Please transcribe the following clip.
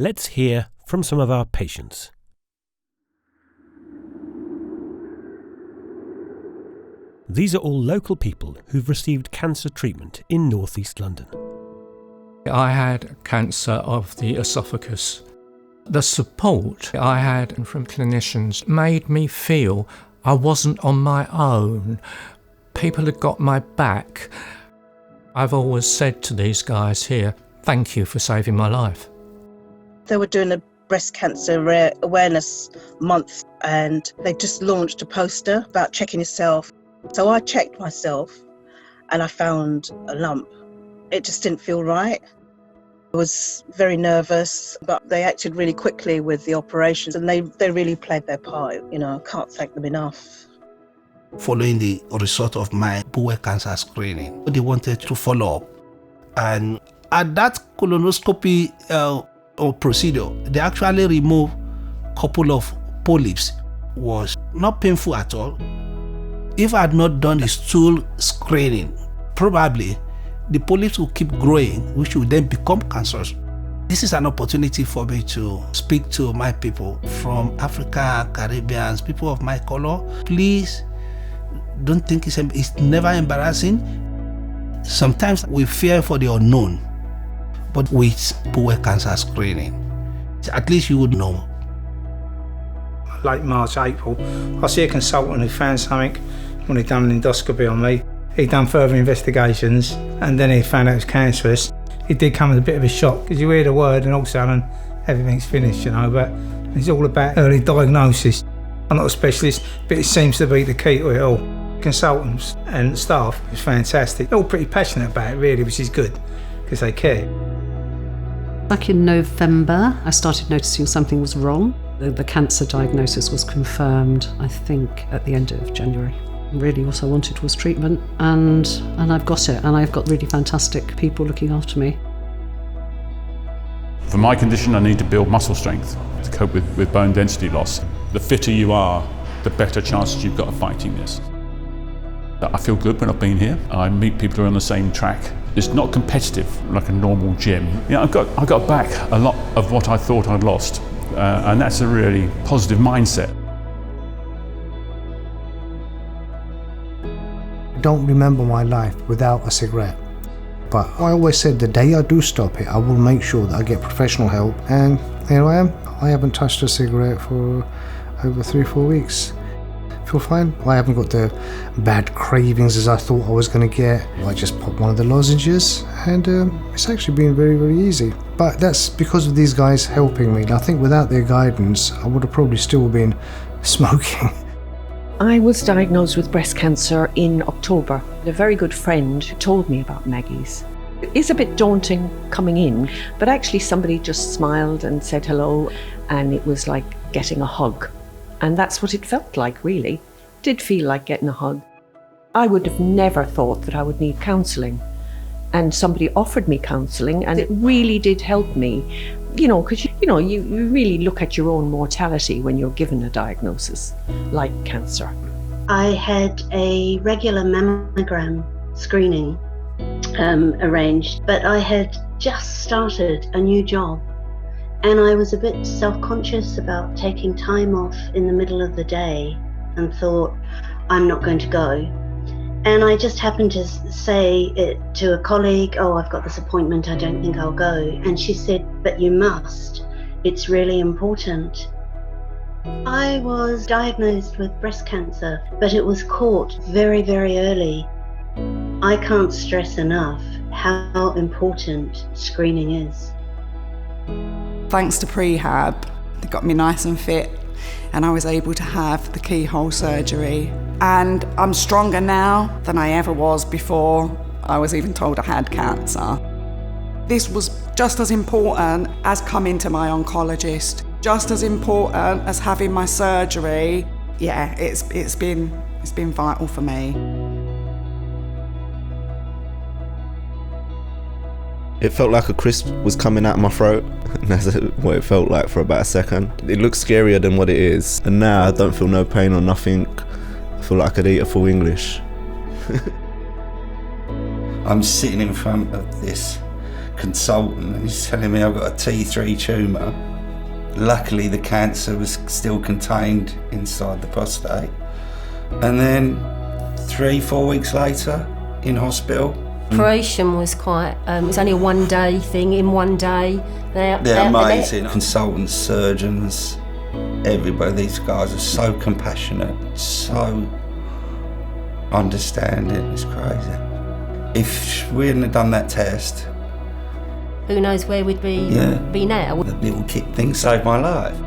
Let's hear from some of our patients. These are all local people who've received cancer treatment in North East London. I had cancer of the esophagus. The support I had from clinicians made me feel I wasn't on my own. People had got my back. I've always said to these guys here, thank you for saving my life. They were doing a breast cancer awareness month and they just launched a poster about checking yourself. So I checked myself and I found a lump. It just didn't feel right. I was very nervous, but they acted really quickly with the operations and they really played their part. You know, I can't thank them enough. Following the result of my bowel cancer screening, they wanted to follow up. And at that colonoscopy or procedure, they actually removed a couple of polyps. It was not painful at all. If I had not done the stool screening, probably the polyps will keep growing, which will then become cancerous. This is an opportunity for me to speak to my people from Africa, Caribbeans, people of my color. Please don't think it's never embarrassing. Sometimes we fear for the unknown, but with bowel cancer screening, at least you would know. Late March, April, I see a consultant who found something when he'd done an endoscopy on me. He'd done further investigations and then he found out it was cancerous. It did come as a bit of a shock because you hear the word and all of a sudden everything's finished, you know, but it's all about early diagnosis. I'm not a specialist, but it seems to be the key to it all. Consultants and staff is fantastic. They're all pretty passionate about it really, which is good because they care. Back in November, I started noticing something was wrong. The cancer diagnosis was confirmed, I think, at the end of January. Really what I wanted was treatment and I've got it, and I've got really fantastic people looking after me. For my condition, I need to build muscle strength to cope with bone density loss. The fitter you are, the better chances you've got of fighting this. I feel good when I've been here. I meet people who are on the same track. It's not competitive like a normal gym. You know, I got back a lot of what I thought I'd lost, and that's a really positive mindset. I don't remember my life without a cigarette. But I always said the day I do stop it, I will make sure that I get professional help. And here I am. I haven't touched a cigarette for over 3-4 weeks. I feel fine. I haven't got the bad cravings as I thought I was going to get. I just pop one of the lozenges and it's actually been very, very easy. But that's because of these guys helping me. I think without their guidance, I would have probably still been smoking. I was diagnosed with breast cancer in October. A very good friend told me about Maggie's. It is a bit daunting coming in, but actually somebody just smiled and said hello, and it was like getting a hug. And that's what it felt like, really. It did feel like getting a hug. I would have never thought that I would need counselling. And somebody offered me counselling, and it really did help me. You know, because you really look at your own mortality when you're given a diagnosis like cancer. I had a regular mammogram screening arranged, but I had just started a new job and I was a bit self-conscious about taking time off in the middle of the day and thought, I'm not going to go. And I just happened to say it to a colleague, oh, I've got this appointment, I don't think I'll go. And she said, but you must, it's really important. I was diagnosed with breast cancer, but it was caught very, very early. I can't stress enough how important screening is. Thanks to prehab, they got me nice and fit and I was able to have the keyhole surgery. And I'm stronger now than I ever was before I was even told I had cancer. This was just as important as coming to my oncologist, just as important as having my surgery. Yeah, it's been vital for me. It felt like a crisp was coming out of my throat, and that's what it felt like for about a second. It looks scarier than what it is, and now I don't feel no pain or nothing. I feel like I could eat a full English. I'm sitting in front of this consultant, and he's telling me I've got a T3 tumour. Luckily, the cancer was still contained inside the prostate. And then 3-4 weeks later, in hospital. Operation was quite, it was only a one-day thing, in one day. They're amazing. Consultants, surgeons, everybody. These guys are so compassionate, so understanding. It's crazy. If we hadn't have done that test, who knows where we'd be now. The little kit thing saved my life.